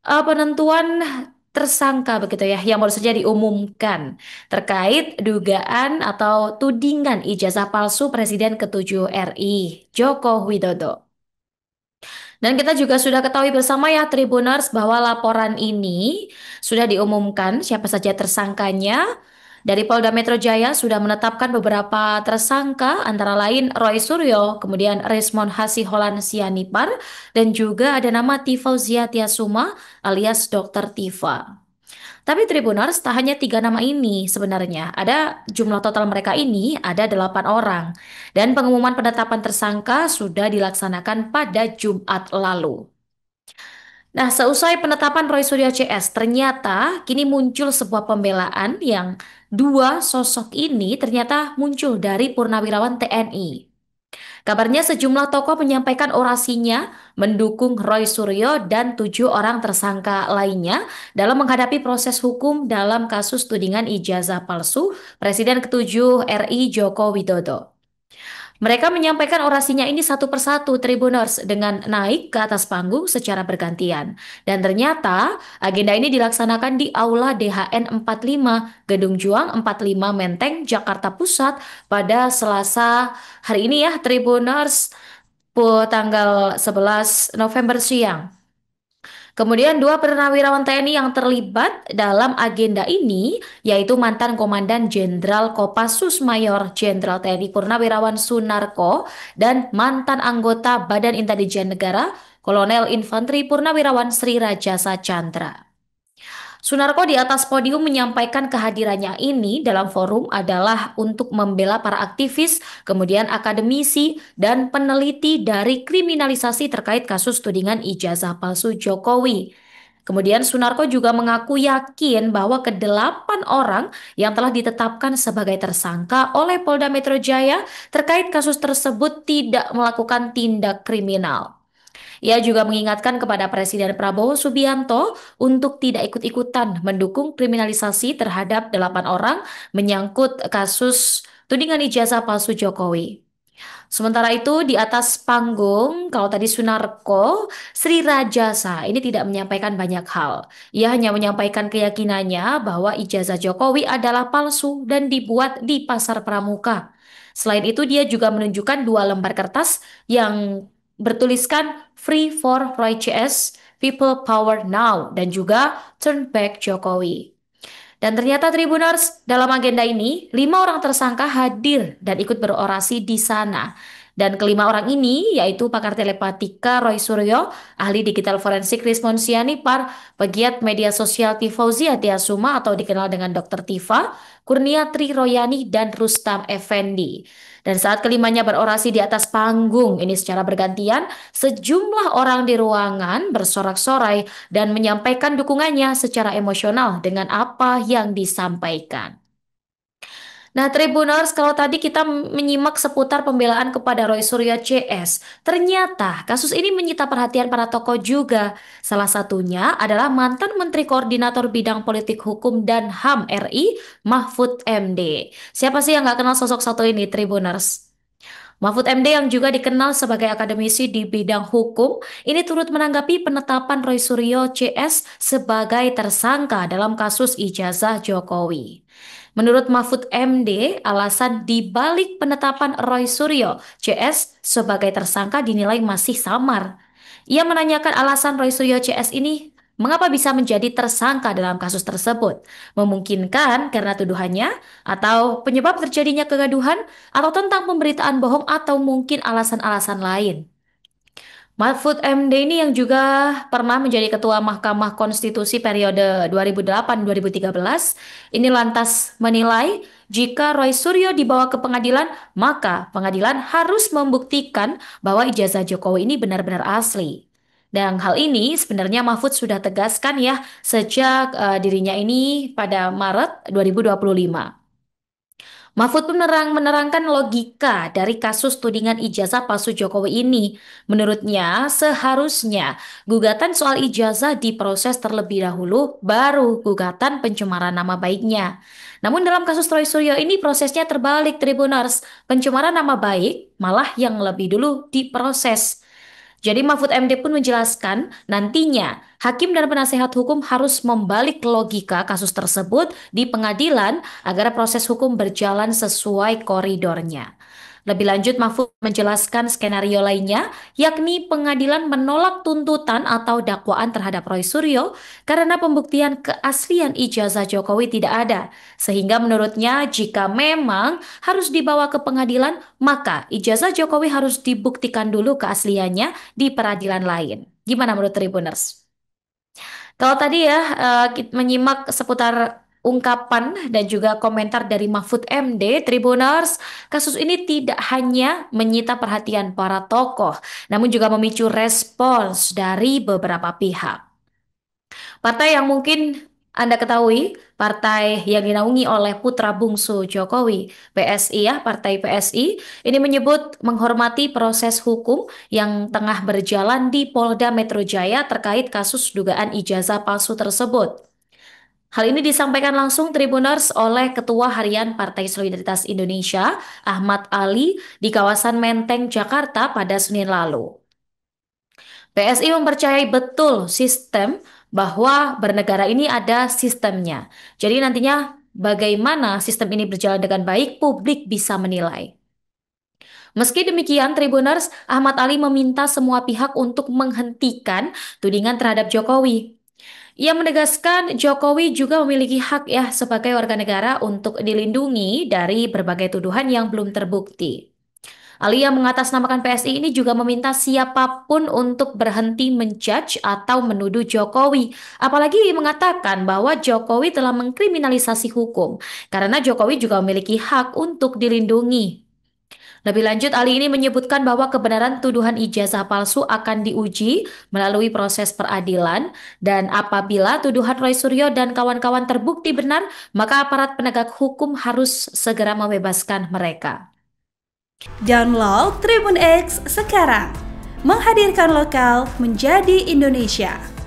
Penentuan tersangka begitu ya, yang baru saja diumumkan terkait dugaan atau tudingan ijazah palsu Presiden ke-7 RI, Joko Widodo. Dan kita juga sudah ketahui bersama ya Tribuners bahwa laporan ini sudah diumumkan siapa saja tersangkanya. Dari Polda Metro Jaya sudah menetapkan beberapa tersangka antara lain Roy Suryo, kemudian Resmond Hasiholan Sianipar, dan juga ada nama Tifauzia Tiasuma alias Dr. Tifa. Tapi Tribuners tak hanya tiga nama ini sebenarnya. Ada jumlah total mereka ini ada 8 orang. Dan pengumuman penetapan tersangka sudah dilaksanakan pada Jumat lalu. Nah, seusai penetapan Roy Suryo CS, ternyata kini muncul sebuah pembelaan yang dua sosok ini ternyata muncul dari purnawirawan TNI. Kabarnya sejumlah tokoh menyampaikan orasinya mendukung Roy Suryo dan 7 orang tersangka lainnya dalam menghadapi proses hukum dalam kasus tudingan ijazah palsu Presiden ke-7 RI Joko Widodo. Mereka menyampaikan orasinya ini satu persatu Tribuners dengan naik ke atas panggung secara bergantian. Dan ternyata agenda ini dilaksanakan di Aula DHN 45, Gedung Juang 45 Menteng, Jakarta Pusat pada Selasa hari ini ya Tribuners tanggal 11 November siang. Kemudian dua purnawirawan TNI yang terlibat dalam agenda ini yaitu mantan Komandan Jenderal Kopassus Mayor Jenderal TNI Purnawirawan Sunarko dan mantan anggota Badan Intelijen Negara Kolonel Infanteri Purnawirawan Sri Rajasa Chandra. Sunarko di atas podium menyampaikan kehadirannya ini dalam forum adalah untuk membela para aktivis, kemudian akademisi, dan peneliti dari kriminalisasi terkait kasus tudingan ijazah palsu Jokowi. Kemudian Sunarko juga mengaku yakin bahwa kedelapan orang yang telah ditetapkan sebagai tersangka oleh Polda Metro Jaya terkait kasus tersebut tidak melakukan tindak kriminal. Ia juga mengingatkan kepada Presiden Prabowo Subianto untuk tidak ikut-ikutan mendukung kriminalisasi terhadap 8 orang menyangkut kasus tudingan ijazah palsu Jokowi. Sementara itu di atas panggung, kalau tadi Sunarko, Sri Rajasa ini tidak menyampaikan banyak hal. Ia hanya menyampaikan keyakinannya bahwa ijazah Jokowi adalah palsu dan dibuat di pasar pramuka. Selain itu dia juga menunjukkan 2 lembar kertas yang bertuliskan Free for Roy CS, People Power Now, dan juga Turn Back Jokowi. Dan ternyata Tribuners, dalam agenda ini, 5 orang tersangka hadir dan ikut berorasi di sana. Dan kelima orang ini yaitu pakar telepatika Roy Suryo, ahli digital forensik Rismon Sianipar, pegiat media sosial Tifauzia Tiasuma atau dikenal dengan Dr. Tifa, Kurnia Tri Royani, dan Rustam Effendi. Dan saat kelimanya berorasi di atas panggung ini secara bergantian, sejumlah orang di ruangan bersorak-sorai dan menyampaikan dukungannya secara emosional dengan apa yang disampaikan. Nah, Tribuners, kalau tadi kita menyimak seputar pembelaan kepada Roy Suryo CS, ternyata kasus ini menyita perhatian para tokoh juga. Salah satunya adalah mantan Menteri Koordinator Bidang Politik Hukum dan HAM RI, Mahfud MD. Siapa sih yang nggak kenal sosok satu ini, Tribuners? Mahfud MD yang juga dikenal sebagai akademisi di bidang hukum, ini turut menanggapi penetapan Roy Suryo CS sebagai tersangka dalam kasus ijazah Jokowi. Menurut Mahfud MD, alasan dibalik penetapan Roy Suryo CS sebagai tersangka dinilai masih samar. Ia menanyakan alasan Roy Suryo CS ini mengapa bisa menjadi tersangka dalam kasus tersebut. Memungkinkan karena tuduhannya atau penyebab terjadinya kegaduhan atau tentang pemberitaan bohong atau mungkin alasan-alasan lain. Mahfud MD ini yang juga pernah menjadi Ketua Mahkamah Konstitusi periode 2008-2013, ini lantas menilai jika Roy Suryo dibawa ke pengadilan, maka pengadilan harus membuktikan bahwa ijazah Jokowi ini benar-benar asli. Dan hal ini sebenarnya Mahfud sudah tegaskan ya sejak dirinya ini pada Maret 2025. Mahfud menerangkan logika dari kasus tudingan ijazah palsu Jokowi ini. Menurutnya, seharusnya gugatan soal ijazah diproses terlebih dahulu, baru gugatan pencemaran nama baiknya. Namun dalam kasus Roy Suryo ini prosesnya terbalik, Tribuners. Pencemaran nama baik malah yang lebih dulu diproses. Jadi Mahfud MD pun menjelaskan nantinya hakim dan penasehat hukum harus membalik logika kasus tersebut di pengadilan agar proses hukum berjalan sesuai koridornya. Lebih lanjut, Mahfud menjelaskan skenario lainnya, yakni pengadilan menolak tuntutan atau dakwaan terhadap Roy Suryo karena pembuktian keaslian ijazah Jokowi tidak ada. Sehingga menurutnya jika memang harus dibawa ke pengadilan, maka ijazah Jokowi harus dibuktikan dulu keasliannya di peradilan lain. Gimana menurut Tribuners? Kalau tadi ya menyimak seputar ungkapan dan juga komentar dari Mahfud MD, Tribuners, kasus ini tidak hanya menyita perhatian para tokoh, namun juga memicu respons dari beberapa pihak. Partai yang mungkin Anda ketahui, partai yang dinaungi oleh putra bungsu Jokowi, PSI ya, Partai PSI, ini menyebut menghormati proses hukum yang tengah berjalan di Polda Metro Jaya terkait kasus dugaan ijazah palsu tersebut. Hal ini disampaikan langsung Tribuners oleh Ketua Harian Partai Solidaritas Indonesia, Ahmad Ali, di kawasan Menteng, Jakarta pada Senin lalu. PSI mempercayai betul sistem bahwa bernegara ini ada sistemnya. Jadi nantinya bagaimana sistem ini berjalan dengan baik, publik bisa menilai. Meski demikian, Tribuners, Ahmad Ali meminta semua pihak untuk menghentikan tudingan terhadap Jokowi. Ia menegaskan Jokowi juga memiliki hak ya sebagai warga negara untuk dilindungi dari berbagai tuduhan yang belum terbukti. Ali yang mengatasnamakan PSI ini juga meminta siapapun untuk berhenti menjudge atau menuduh Jokowi. Apalagi mengatakan bahwa Jokowi telah mengkriminalisasi hukum, karena Jokowi juga memiliki hak untuk dilindungi. Lebih lanjut, Ali ini menyebutkan bahwa kebenaran tuduhan ijazah palsu akan diuji melalui proses peradilan, dan apabila tuduhan Roy Suryo dan kawan-kawan terbukti benar, maka aparat penegak hukum harus segera membebaskan mereka. Download Tribun X sekarang, menghadirkan lokal menjadi Indonesia.